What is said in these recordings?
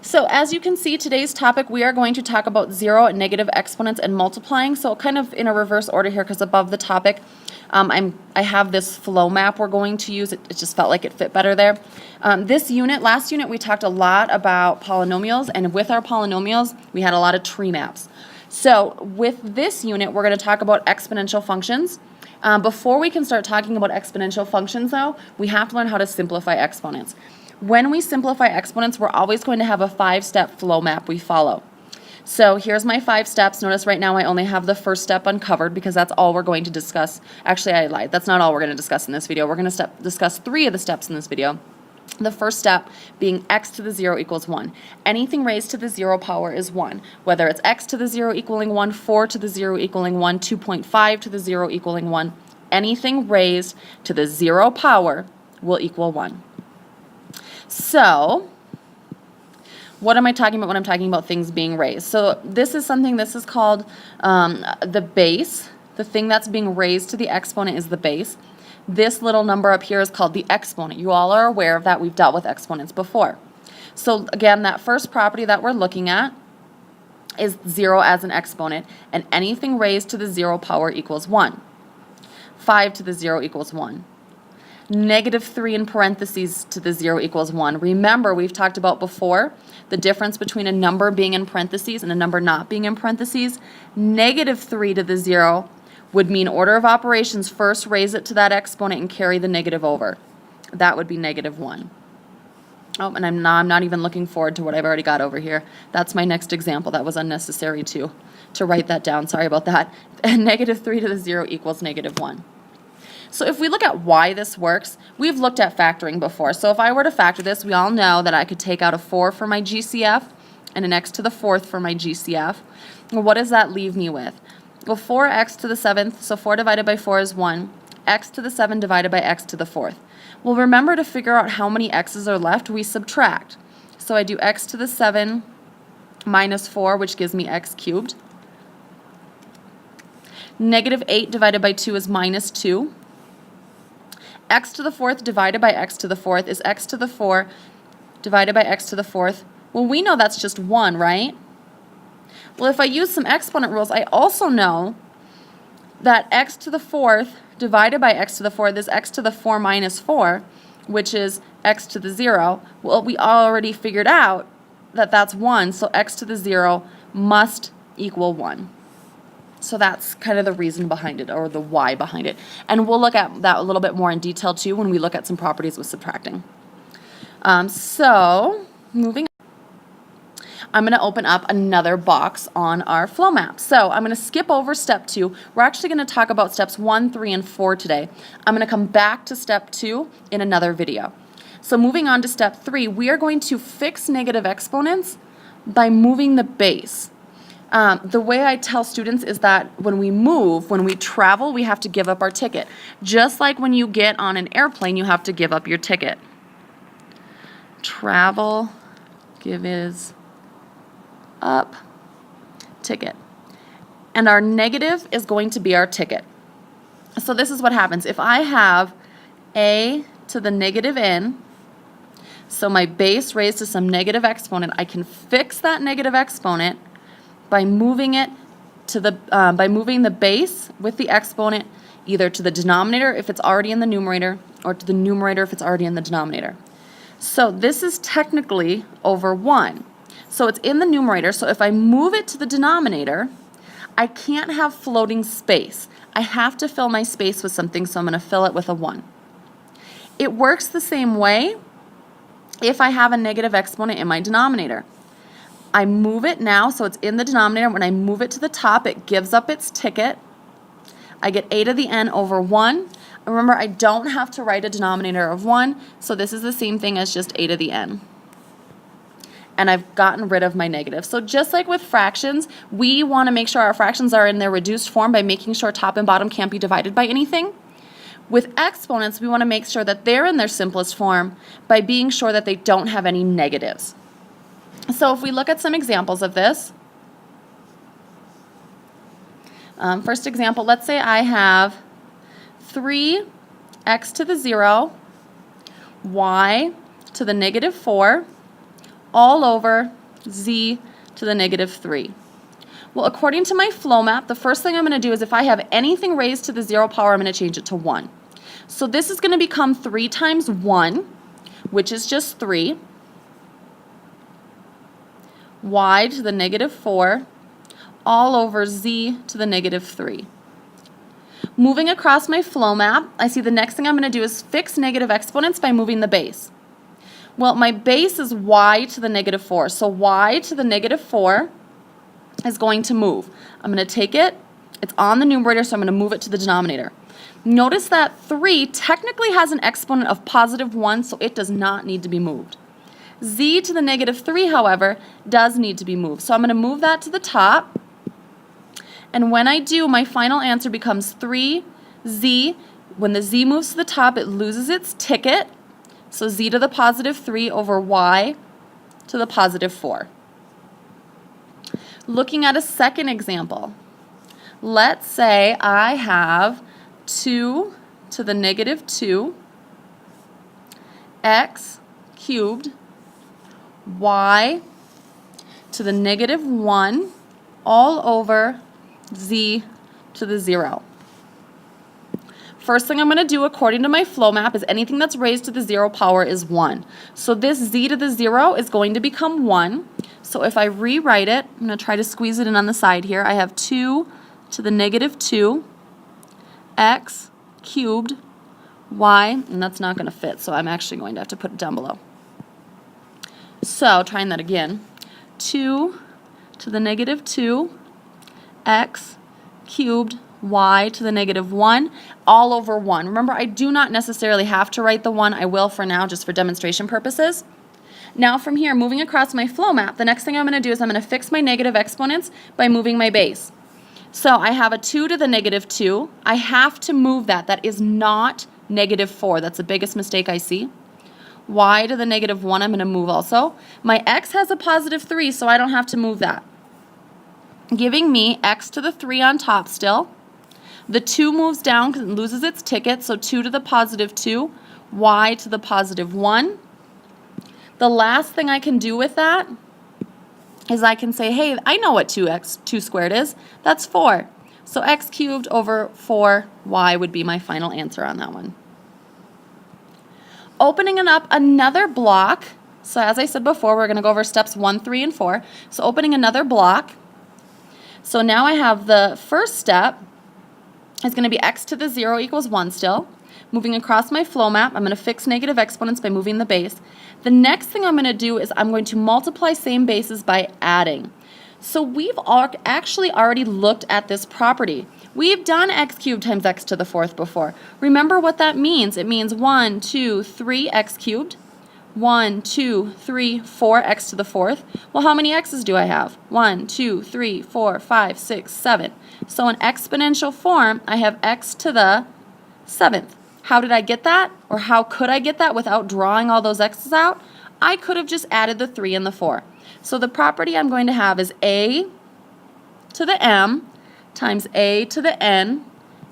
So as you can see, today's topic, we are going to talk about zero and negative exponents and multiplying. So kind of in a reverse order here, because above the topic, I have this flow map we're going to use. It just felt like it fit better there. Last unit, we talked a lot about polynomials, and with our polynomials, we had a lot of tree maps. So with this unit, we're going to talk about exponential functions. Before we can start talking about exponential functions, though, we have to learn how to simplify exponents. When we simplify exponents, we're always going to have a 5-step flow map we follow. So here's my 5 steps. Notice right now I only have the first step uncovered because that's all we're going to discuss. Actually, I lied. That's not all we're going to discuss in this video. We're going to discuss 3 of the steps in this video. The first step being x to the 0 equals 1. Anything raised to the 0 power is 1. Whether it's x to the 0 equaling 1, 4 to the 0 equaling 1, 2.5 to the 0 equaling 1, anything raised to the 0 power will equal 1. So, what am I talking about when I'm talking about things being raised? So this is called the base. The thing that's being raised to the exponent is the base. This little number up here is called the exponent. You all are aware of that. We've dealt with exponents before. So again, that first property that we're looking at is 0 as an exponent, and anything raised to the 0 power equals 1. 5 to the 0 equals 1. Negative 3 in parentheses to the 0 equals 1. Remember, we've talked about before the difference between a number being in parentheses and a number not being in parentheses. Negative 3 to the 0 would mean order of operations, first raise it to that exponent and carry the negative over. That would be negative 1. Oh, and I'm not even looking forward to what I've already got over here. That's my next example. That was unnecessary to write that down. Sorry about that. And negative 3 to the 0 equals negative 1. So if we look at why this works, we've looked at factoring before. So if I were to factor this, we all know that I could take out a 4 for my GCF and an x to the 4th for my GCF. Well, what does that leave me with? Well, 4x to the 7th, so 4 divided by 4 is 1. X to the 7 divided by x to the 4th. Well, remember, to figure out how many x's are left, we subtract. So I do x to the 7 minus 4, which gives me x cubed. Negative 8 divided by 2 is minus 2. X to the 4th divided by x to the 4th is x to the 4 divided by x to the 4th. Well, we know that's just 1, right? Well, if I use some exponent rules, I also know that x to the 4th divided by x to the 4th is x to the 4 minus 4, which is x to the 0. Well, we already figured out that that's 1, so x to the 0 must equal 1. So that's kind of the reason behind it, or the why behind it. And we'll look at that a little bit more in detail too when we look at some properties with subtracting. So moving on, I'm going to open up another box on our flow map. So I'm going to skip over step 2. We're actually going to talk about steps 1, 3, and 4 today. I'm going to come back to step 2 in another video. So moving on to step 3, we are going to fix negative exponents by moving the base. The way I tell students is that when we travel, we have to give up our ticket. Just like when you get on an airplane, you have to give up your ticket. Travel, gives up ticket. And our negative is going to be our ticket. So this is what happens. If I have a to the negative n, so my base raised to some negative exponent, I can fix that negative exponent by moving it to moving the base with the exponent either to the denominator if it's already in the numerator, or to the numerator if it's already in the denominator. So this is technically over 1. So it's in the numerator, so if I move it to the denominator, I can't have floating space. I have to fill my space with something, so I'm going to fill it with a 1. It works the same way if I have a negative exponent in my denominator. I move it now, so it's in the denominator. When I move it to the top, it gives up its ticket. I get a to the n over 1. Remember, I don't have to write a denominator of 1, so this is the same thing as just a to the n. And I've gotten rid of my negative. So just like with fractions, we want to make sure our fractions are in their reduced form by making sure top and bottom can't be divided by anything. With exponents, we want to make sure that they're in their simplest form by being sure that they don't have any negatives. So if we look at some examples of this, first example, let's say I have 3x to the 0, y to the negative 4, all over z to the negative 3. Well, according to my flow map, the first thing I'm going to do is if I have anything raised to the 0 power, I'm going to change it to 1. So this is going to become 3 times 1, which is just 3, y to the negative 4, all over z to the negative 3. Moving across my flow map, I see the next thing I'm going to do is fix negative exponents by moving the base. Well, my base is y to the negative 4, so y to the negative 4 is going to move. I'm going to take it, it's on the numerator, so I'm going to move it to the denominator. Notice that 3 technically has an exponent of positive 1, so it does not need to be moved. Z to the negative 3, however, does need to be moved. So I'm going to move that to the top. And when I do, my final answer becomes 3z. When the z moves to the top, it loses its ticket. So z to the positive 3 over y to the positive 4. Looking at a second example, let's say I have 2 to the negative 2 x cubed y to the negative 1 all over z to the 0. First thing I'm going to do according to my flow map is anything that's raised to the 0 power is 1. So this z to the 0 is going to become 1. So if I rewrite it, I'm going to try to squeeze it in on the side here. I have 2 to the negative 2 x cubed y, and that's not going to fit, so I'm actually going to have to put it down below. So trying that again, 2 to the negative 2 x cubed y to the negative 1 all over 1. Remember, I do not necessarily have to write the 1. I will for now, just for demonstration purposes. Now from here, moving across my flow map, the next thing I'm going to do is I'm going to fix my negative exponents by moving my base. So I have a 2 to the negative 2. I have to move that. That is not negative 4. That's the biggest mistake I see. Y to the negative 1 I'm going to move also. My x has a positive 3, so I don't have to move that, giving me x to the 3 on top still. The 2 moves down because it loses its ticket, so 2 to the positive 2, y to the positive 1. The last thing I can do with that is I can say, hey, I know what 2 squared is. That's 4. So x cubed over 4y would be my final answer on that one. Opening up another block, so as I said before, we're going to go over steps 1, 3, and 4. So opening another block. So now I have the first step is going to be x to the 0 equals 1 still. Moving across my flow map, I'm going to fix negative exponents by moving the base. The next thing I'm going to do is I'm going to multiply same bases by adding. So we've actually already looked at this property. We've done x cubed times x to the 4th before. Remember what that means. It means 1, 2, 3 x cubed, 1, 2, 3, 4 x to the 4th. Well, how many x's do I have? 1, 2, 3, 4, 5, 6, 7. So in exponential form, I have x to the 7th. How did I get that? Or how could I get that without drawing all those x's out? I could have just added the 3 and the 4. So the property I'm going to have is a to the m times a to the n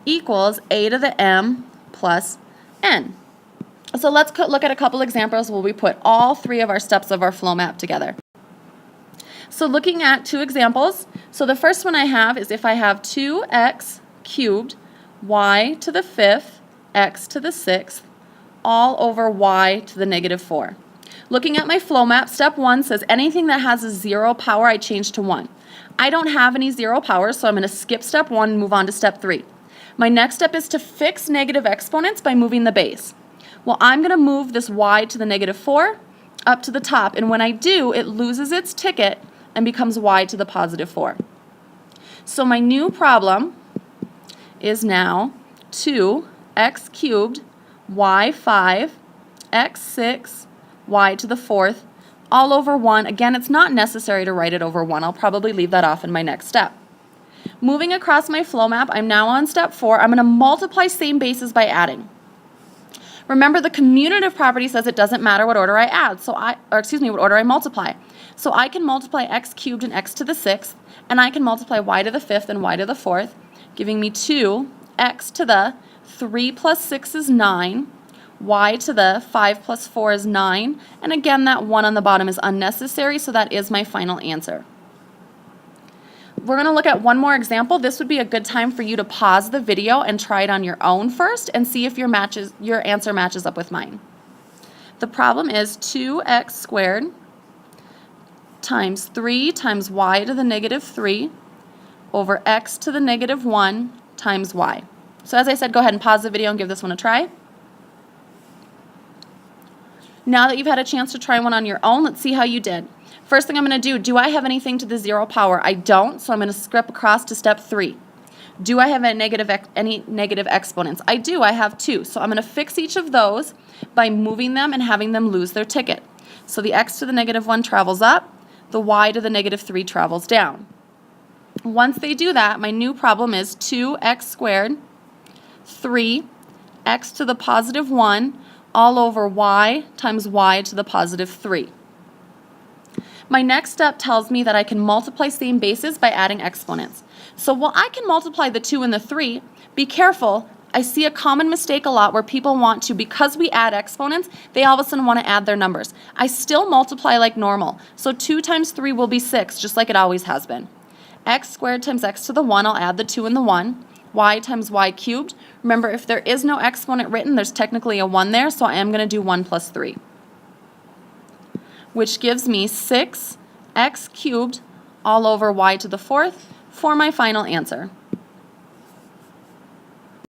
equals a to the m plus n. So let's look at a couple examples where we put all 3 of our steps of our flow map together. So looking at 2 examples, so the first one I have is if I have 2x cubed y to the 5th x to the 6th all over y to the negative 4. Looking at my flow map, step 1 says anything that has a 0 power I change to 1. I don't have any 0 powers, so I'm going to skip step 1 and move on to step 3. My next step is to fix negative exponents by moving the base. Well, I'm going to move this y to the negative 4 up to the top, and when I do, it loses its ticket and becomes y to the positive 4. So my new problem is now 2x cubed y5 x6 y to the 4th all over 1. Again, it's not necessary to write it over 1. I'll probably leave that off in my next step. Moving across my flow map, I'm now on step 4. I'm going to multiply same bases by adding. Remember, the commutative property says it doesn't matter what order I add, what order I multiply. So I can multiply x cubed and x to the 6th, and I can multiply y to the 5th and y to the 4th, giving me 2x to the 3 plus 6 is 9, y to the 5 plus 4 is 9, and again that 1 on the bottom is unnecessary, so that is my final answer. We're going to look at one more example. This would be a good time for you to pause the video and try it on your own first and see if your answer matches up with mine. The problem is 2x squared times 3 times y to the negative 3 over x to the negative 1 times y. So as I said, go ahead and pause the video and give this one a try. Now that you've had a chance to try one on your own, let's see how you did. First thing I'm going to do I have anything to the 0 power? I don't, so I'm going to skip across to step 3. Do I have any negative exponents? I do, I have 2. So I'm going to fix each of those by moving them and having them lose their ticket. So the x to the negative 1 travels up, the y to the negative 3 travels down. Once they do that, my new problem is 2x squared, 3x to the positive 1, all over y times y to the positive 3. My next step tells me that I can multiply same bases by adding exponents. So while I can multiply the 2 and the 3, be careful. I see a common mistake a lot where people want to, because we add exponents, they all of a sudden want to add their numbers. I still multiply like normal. So 2 times 3 will be 6, just like it always has been. X squared times x to the 1, I'll add the 2 and the 1. Y times y cubed. Remember, if there is no exponent written, there's technically a 1 there, so I am going to do 1 plus 3. Which gives me 6x cubed all over y to the 4th for my final answer.